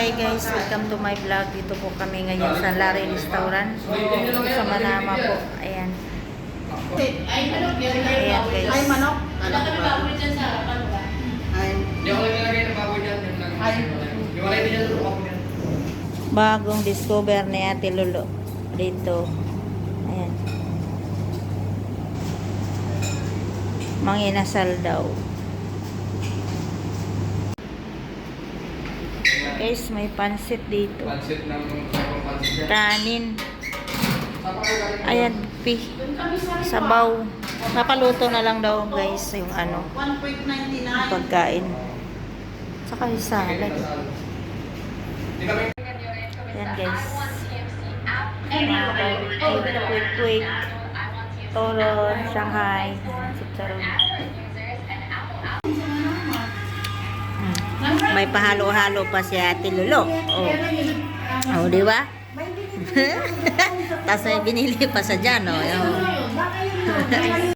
Hi guys, welcome to my vlog. Dito po kami ngayon sa Larry Restaurant sa Manama po. Ayan. Ayan guys. Ay, manok. Wala kami baboy dyan sa harapan ba? Ay. Hindi ako lang nilagay ng baboy dyan. Yung wala din dyan sa baboy dyan. Bagong discover ni Ate Lolo dito. Ayan. Manginasal daw. Guys, may pansit dito. Pansit ng pansit dyan. Kanin. Ayan. Ayan, sabaw. Napaluto na lang daw guys yung ano, 1.99. pagkain. Saka yung salad. Hindi kami. Ayan guys. Mga barbecue, quick, toron, Shanghai, chicharon. May pahalo-halo pa si Ate Lolo. Oh, di ba? Tapos may binili pa sa dyan, oh.